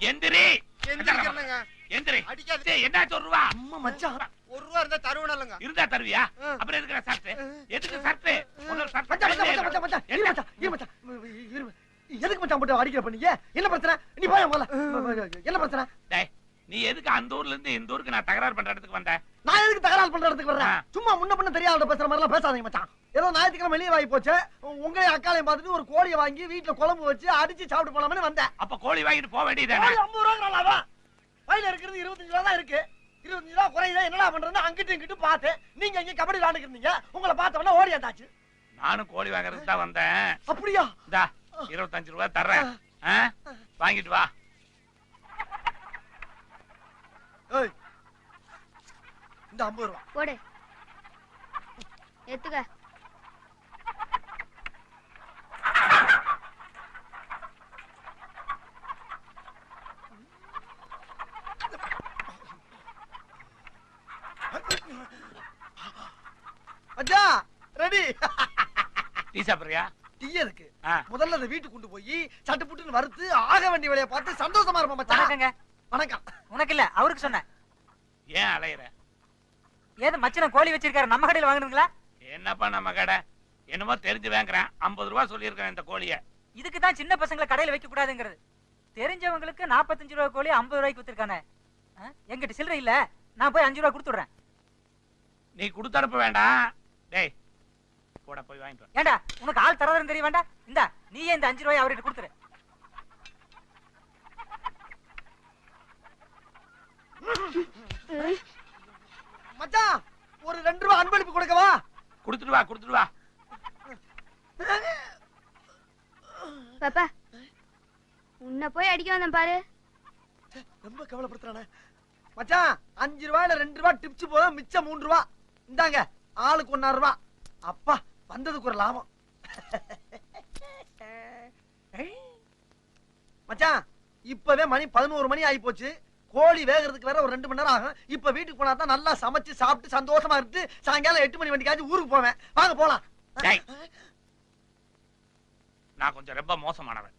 எந்திரி. எந்திரிக்கிறேங்க. எந்திரி. அடிக்காதே. என்னாச்சு ஒரு ரூபா? அம்மா மச்சான். ₹1 இருந்தா தருவனல்லங்க. இருந்தா தருவியா? அப்புறம் எதுக்கு சர்ட்? எதுக்கு சர்ட்? முதல்ல சர்ட். மச்சான் மச்சான் மச்சான் இரு மச்சான் இரு மச்சான் இரு. எதுக்கு மச்சான் போட்டு அடிக்கிற பண்ணீங்க? என்ன பிரச்சனை? நீ போய் முதல்ல. என்ன பிரச்சனை? டேய், நீ எதுக்கு அந்த ஊர்ல இருந்து இந்த ஊருக்கு நான் தகராறு பண்ற இடத்துக்கு வந்த? நான் எதுக்கு தகராறு பண்ற இடத்துக்கு வர்றேன்? சும்மா முன்ன பின்ன தெரியாத பேசுற மாதிரி எல்லாம் பேசாதீங்க மச்சான். ஏதோ ஞாயிற்றுக்கிழமை வெளியே வாங்கி போச்சு, உங்களையும் அக்காலையும் பார்த்துட்டு ஒரு கோழியை வாங்கி வீட்டுல குழம்பு வச்சு அடிச்சு சாப்பிட்டு போலாம்னு வந்தேன். அப்ப கோழி வாங்கிட்டு போக வேண்டியதானே? 50 ரூபா வயல இருக்கிறது 25 ரூபா தான் இருக்கு. 25 ரூபா குறையுதா என்னடா பண்றது? அங்கிட்டு இங்கிட்டு பார்த்தேன். நீங்க இங்க கபடி விளையாண்டுக்கிறீங்க. உங்களை பார்த்தவன ஓடி வந்தாச்சு. நானும் கோழி வாங்குறதுக்கு தான் வந்தேன். அப்படியா? இந்தா 25 ரூபா தர்றேன். வாங்கிட்டு வா. ஏய், இந்த 50 ரூபா போடு, எடுத்துக்க. அஜா ரெடி. டீ சாப்பிடுறியா? டீ இருக்கு. முதல்ல அதை வீட்டுக்கு கொண்டு போய் சட்டு புட்டுன்னு வறுத்து ஆக வேண்டிய வேலையை பார்த்து சந்தோஷமா இருப்போம் மச்சான். வணக்கங்க. வணக்கம். உனக்கு இல்ல, அவருக்கு சொன்னேன். ஏன் அலையற? ஏது மச்சன கோழி வச்சிருக்காரு, நம்ம கடையில வாங்குறீங்களா? என்னப்பா நம்ம கடை? என்னமோ தெரிஞ்சு வாங்குறேன். 50 ரூபா சொல்லியிருக்கேன் இந்த கோழிய. இதுக்கு தான் சின்ன பசங்களை கடையில வைக்க கூடாதுங்கிறது. தெரிஞ்சவங்களுக்கு 45 ரூபா கோழி 50 ரூபாய்க்கு வித்துருக்கானே. எங்கிட்ட சில்லறை இல்ல, நான் போய் 5 ரூபா கொடுத்துடுறேன். நீ கொடுத்தனுப்ப வேண்டாம். டேய் போட, போய் வாங்கிட்டு வா. ஏண்டா உனக்கு ஆள் தரதுன்னு தெரிய வேண்டாம்? இந்தா நீயே இந்த 5 ரூபாய் அவர்கிட்ட கொடுத்துரு. மச்சான் ஒரு 2 ரூபா அன்பளிப்பு கொடுக்கவா? கொடுத்துட்டு வா, கொடுத்துட்டு வா. பாப்பா, உன்னை போய் அடிக்க வந்தேன் பாரு. ரொம்ப கவலைப்படுத்துறானே மச்சான். 5 ரூபாயில 2 ரூபா டிப்ஸ் போதும், மிச்சம் 3 ரூபா. இந்தாங்க ஆளுக்கு 1.5 ரூபா. அப்பா வந்ததுக்கு ஒரு லாபம். மச்சான் இப்பவே மணி 11 மணி ஆகி போச்சு. கோழி வேகிறதுக்கு வேற ஒரு 2 மணி நேரம் ஆகும். இப்ப வீட்டுக்கு போனா தான் நல்லா சமைச்சு சாப்பிட்டு சந்தோஷமா இருந்து சாயங்காலம் 8 மணி வண்டிக்காச்சும் ஊருக்கு போவேன். வாங்க போலாம். நான் கொஞ்சம் ரொம்ப மோசமானவன்.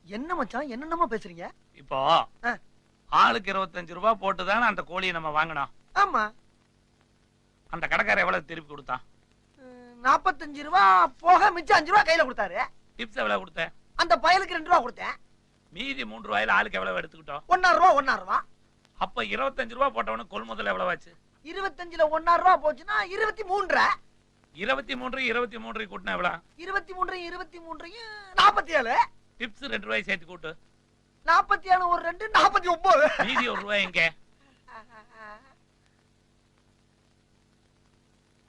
என்ன மச்சான் என்னென்னமா பேசுறீங்க? இப்போ ஆளுக்கு 25 ரூபா போட்டுதானே அந்த கோழியை நம்ம வாங்கினோம். ஆமா. அந்த கடைக்காரர் எவ்வளவு திருப்பி கொடுத்தான்? 45 ரூபா போக மிச்சம் 5 ரூபா கையில கொடுத்தாரு. டிப்ஸ் எவ்வளவு கொடுத்த? அந்த பயலுக்கு 2 ரூபா கொடுத்தேன். மீதி 3 ரூபாயில ஆளுக்கு எவ்வளவு எடுத்துக்கிட்டோம்? 1.5 ரூபா 1.5 ரூபா. அப்ப 25 ரூபா போட்டவனுக்கு கொள்முதல் எவ்வளவு ஆச்சு? 25ல 1.5 ரூபா போச்சுன்னா 23. 23 கூட்டினா எவ்வளவு? 23 47. டிப்ஸ் 2 ரூபாய் சேர்த்து கூட்டு. 47 ஒரு 2 49. மீதி 1 ரூபாய் எங்க?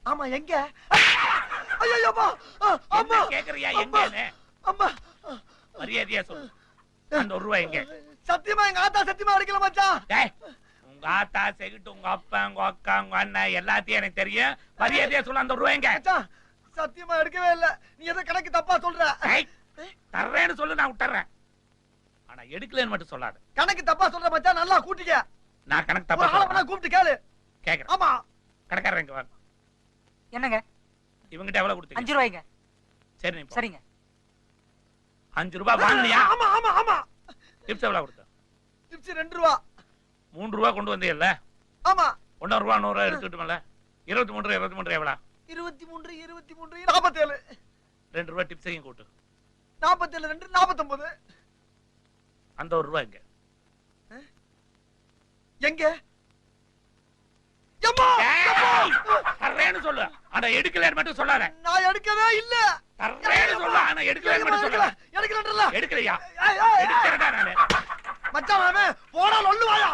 ஆமா எங்க? ஐயோ அம்மா. அம்மா கேக்குறியா எங்கன்னு? அம்மா மரியாதையா சொல்லு. அந்த 1 ரூபாய் எங்க? சத்தியமா எங்க ஆத்தா சத்தியமா அடிக்கல மச்சான். டேய் உங்க ஆத்தா செகிட்டு உங்க அப்பா உங்க அக்கா உங்க அண்ணன் எல்லாத்தையும் எனக்கு தெரியும். மரியாதையா சொல்லு. அந்த 1 ரூபாய் எங்க? மச்சான் சத்தியமா எடுக்கவே இல்ல. நீ ஏதோ கணக்கு தப்பா சொல்ற. தர்றேன்னு சொல்லு, நான் விட்டுறேன். ஆனா எடுக்கலன்னு மட்டும் சொல்லாத. கணக்கு தப்பா சொல்ற மச்சான். நல்லா கூட்டிக்க. நான் கணக்கு தப்பா சொல்றேன். கூப்பிட்டு கேளு. கேக்குறேன். ஆமா. கடைக்காரர் எங்க வாங்க. என்னங்க? இவங்கிட்ட எவ்வளவு கொடுத்தீங்க? 5 ரூபாய்ங்க. சரி நீ சரிங்க. 5 ரூபாய் வாங்கலையா? ஆமா ஆமா ஆமா. டிப்ஸ் எவ்வளவு கொடுத்த? டிப்ஸ் 2 ரூபா. 3 ரூபாய் கொண்டு வந்தீல்ல? ஆமா. 1.5 ரூபாய் 100 ரூபாய் எடுத்துக்கிட்டோம்ல? 23 எவ்வளவு? 23 47. 2 ரூபாய் டிப்ஸையும் கூட்டு. 47 2 49. அந்த 1 ரூபாய் எங்க? எங்க? எம்மா தர்றேன்னு சொல்லு. ஆனா எடுக்கலன்னு மட்டும் சொல்லாத. நான் எடுக்கவே இல்ல. தர்றேன்னு சொல்லு. ஆனா எடுக்கலன்னு மட்டும் சொல்லாத. எடுக்கலன்றல. எடுக்கலையா? எடுக்கறடா நானு. மச்சான் அவன் போடா லொல்லுவாயா.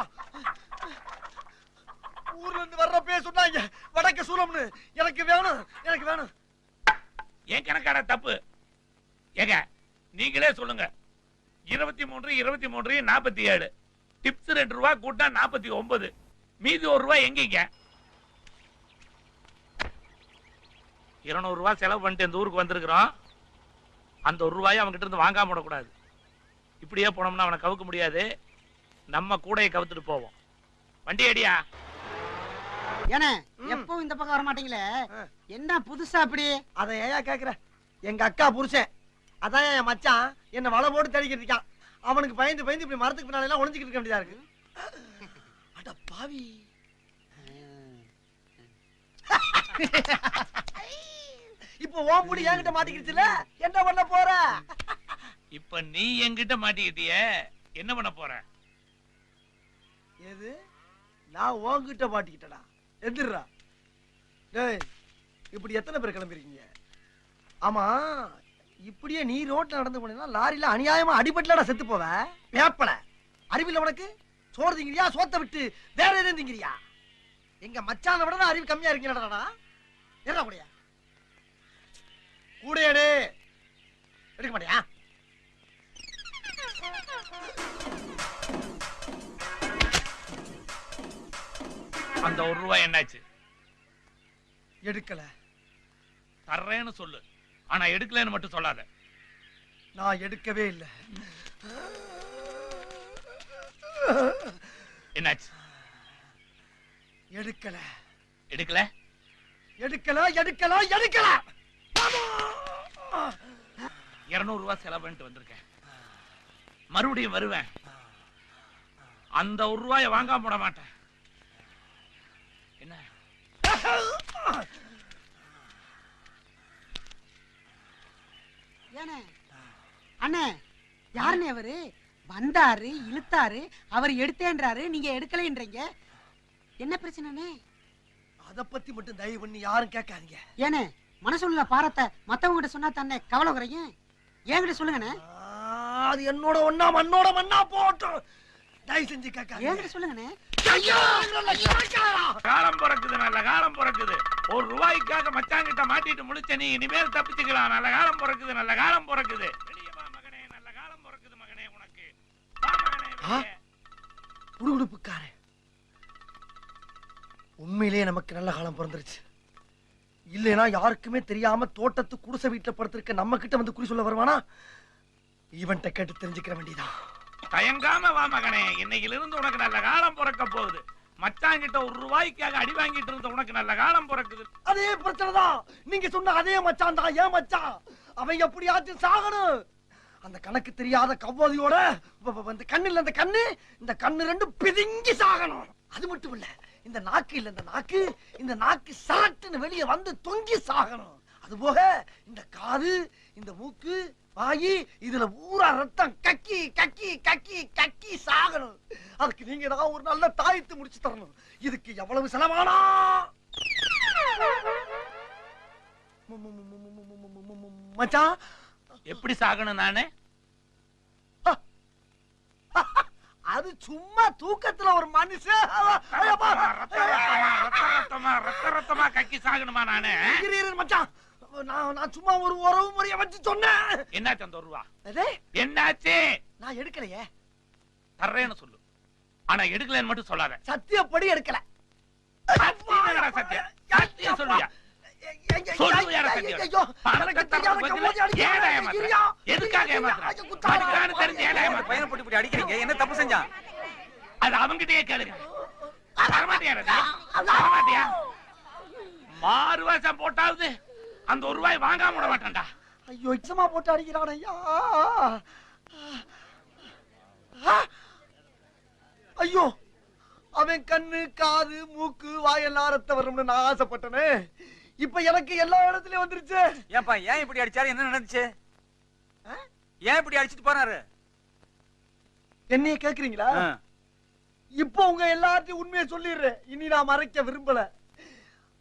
ஊர்ல இருந்து வர்றப்பே சொன்னாங்க வடக்கு சூலம்னு. எனக்கு வேணும். ஏன் கணக்கான தப்பு? ஏங்க நீங்களே சொல்லுங்க. 23 47. டிப்ஸ் 2 ரூபாய் கூட்டா 49. மீதி 1 ரூபாய் எங்கீங்க? 200 ரூபாய் செலவு பண்ணிட்டு இந்த ஊருக்கு வந்திருக்கிறோம். அந்த 1 ரூபாயை அவன்கிட்ட இருந்து வாங்காம விடக்கூடாது. இப்படியே போனோம்னா அவனை கவுக்க முடியாது. நம்ம கூடையை கவுத்துட்டு போவோம். வண்டி அடியா. ஏனே எப்பவும் இந்த பக்கம் வர மாட்டீங்களே, என்ன புதுசா அப்படி? அதை ஏயா கேக்குற? எங்க அக்கா புருஷன் அதான் என் மச்சான் என்ன வலை போட்டு தடிக்கிட்டு இருக்கான். அவனுக்கு பயந்து பயந்து இப்படி மரத்துக்கு பின்னால எல்லாம் ஒளிஞ்சுக்கிட்டு இருக்க வேண்டியதா இருக்கு. அட பாவி. இப்போ ஓம் புடி என்கிட்ட மாட்டிக்கிடுச்சுல, என்ன பண்ண போற? இப்ப நீ என்கிட்ட மாட்டிக்கிட்டிய, என்ன பண்ண போற? எது? நான் உன்கிட்ட மாட்டிக்கிட்டடா. எந்திரா. டேய், இப்படி எத்தனை பேர் கிளம்பிருக்கீங்க? ஆமா, இப்படியே நீ ரோட்ல நடந்து போனீங்கன்னா லாரியில அநியாயமா அடிபட்டலடா செத்து போவ. வேப்பல அறிவில்ல உனக்கு? சோறு திங்கிறியா, சோத்தை விட்டு வேற எதுவும் திங்கிறியா? எங்க மச்சான விட அறிவு கம்மியா இருக்கீங்கடா. என்ன கூடயா கூடையடே எடுக்க மாட்டியா? அந்த ₹1 என்னாச்சு? எடுக்கல. தர்றேன்னு சொல்லு, ஆனா எடுக்கலன்னு மட்டும் சொல்லாத. நான் எடுக்கவே இல்லை. என்னாச்சு? எடுக்கல. எடுக்கல எடுக்கல எடுக்கல எடுக்கல. ₹200 செலவு பண்ணிட்டு வந்திருக்கேன். மறுபடியும் வருவேன். அந்த ₹1 வாங்காம விட மாட்டேன். என்ன? ஏனே அண்ணே, யாருன்னு அவரு? வந்தாரு, இழுத்தாரு, அவர் எடுத்தேன்றாரு, நீங்க எடுக்கலைன்றீங்க. என்ன பிரச்சனைனே? அத பத்தி மட்டும் தயவு பண்ணி யாரும் கேட்காதீங்க. ஏனே, மனசுள்ள பாரத்தை மத்தவங்க கிட்ட சொன்னா தானே கவலை குறைங்க. என்கிட்ட சொல்லுங்கண்ணே. அது என்னோட ஒண்ணா மண்ணோட மண்ணா போட்டும். தயவு செஞ்சு கேட்காதீங்க. என்கிட்ட சொல்லுங்கண்ணே. ஐயோ, காலம் பிறக்குது, நல்ல காலம் பிறக்குது. ₹1 மச்சாங்கிட்ட மாட்டிட்டு முழிச்ச நீ இனிமேல் தப்பிச்சுக்கலாம். நல்ல காலம் பிறக்குது, நல்ல காலம் பிறக்குது. வெளியே வா மகனே, நல்ல காலம் பிறக்குது மகனே உனக்கு. வா மகனே வெளியே. குடுகுடுப்புக்காரன். உண்மையிலேயே நமக்கு நல்ல காலம் பிறந்துருச்சு. இல்லைன்னா யாருக்குமே தெரியாம தோட்டத்து குடிசை வீட்டுல படுத்திருக்க நம்ம கிட்ட வந்து குறி சொல்ல வருவானா? இவன்ட்ட கேட்டு தெரிஞ்சுக்கிற வேண்டியதான். தயங்காம வா மகனே, இன்னையில இருந்து உனக்கு நல்ல காலம் பிறக்க போகுது. மச்சாங்கிட்ட ₹1 அடி வாங்கிட்டு இருந்த உனக்கு நல்ல காலம் பிறக்குது. அதே பிரச்சனை தான். நீங்க சொன்ன அதே மச்சான் தான் ஏன் மச்சான். அவன் எப்படியாச்சும் சாகணும். அந்த கணக்கு தெரியாத கவ்வாதியோட இந்த கண்ணுல இந்த கண்ணு ரெண்டும் பிதுங்கி சாகணும். அது மட்டும் இல்ல, இந்த நாக்கு இல்ல, இந்த நாக்கு சரட்டுன்னு வெளியே வந்து தொங்கி சாகணும். அது போக இந்த காது, இந்த மூக்கு, வாயி, இதுல ஊரா ரத்தம் கக்கி கக்கி கக்கி கக்கி சாகணும். அதுக்கு நீங்க தான் ஒரு நல்ல தாயத்து முடிச்சு தரணும். இதுக்கு எவ்வளவு செலவானா? மச்சான், எப்படி சாகணும் நானு? அது சும்மா தூக்கத்துல ஒரு மனுஷன் ரத்தமா கக்கி சாகணுமா நானு? மச்சான், நான் சும்மா ஒரு உறவு முறைய வச்சு சொன்னேன். என்னாச்சு அந்த ₹1? அதே என்னாச்சு? நான் எடுக்கலையே. தர்றேன்னு சொல்லு, ஆனா எடுக்கலன்னு மட்டும் சொல்லாத. சத்தியப்படி எடுக்கல. சத்தியம் சத்தியம் சொல்லுயா? சொல்லுயார சத்தியம்? பணத்தை தர்றது பதிலா ஏடா ஏமாத்துற? எதுக்காக ஏமாத்துற? அதுக்கான தெரிஞ்சு ஏடா ஏமாத்துற? பையனை போட்டு இப்படி அடிக்கிறீங்க, என்ன தப்பு செஞ்சான்? அது அவங்கிட்டயே கேளுங்க. வரமாட்டியா? மாறு வேஷம் போட்டாவது அந்த ₹1 வாங்காம விட மாட்டான்டா. ஐயோ, இச்சமா போட்டு அடிக்கிறான் ஐயா. ஐயோ, அவன் கண்ணு, காது, மூக்கு, வாயெல்லாம் ரத்தம் வரும்னு நான் ஆசைப்பட்டனே. இப்ப எனக்கு எல்லா இடத்துலயும் வந்துருச்சு. ஏன்பா, ஏன் இப்படி அடிச்சாரு? என்ன நடந்துச்சு? ஏன் இப்படி அடிச்சிட்டு போறாரு? என்னைய கேக்குறீங்களா? இப்போ உங்க எல்லாத்தையும் உண்மையை சொல்லிடுறேன். இனி நான் மறைக்க விரும்பல.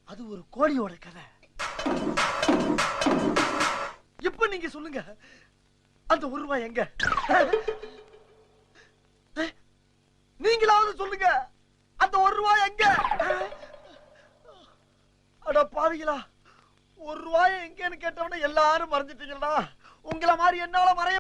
அது ஒரு கோழியோட கதை. இப்ப நீங்க சொல்லுங்க, அந்த ₹1 எங்க? நீங்களாவது சொல்லுங்க, அந்த ₹1 எங்க? அட பாவிகளா, ₹1 எங்கன்னு கேட்டவன எல்லாரும் மறைஞ்சிட்டீங்களா? உங்களை மாதிரி என்னால மறைய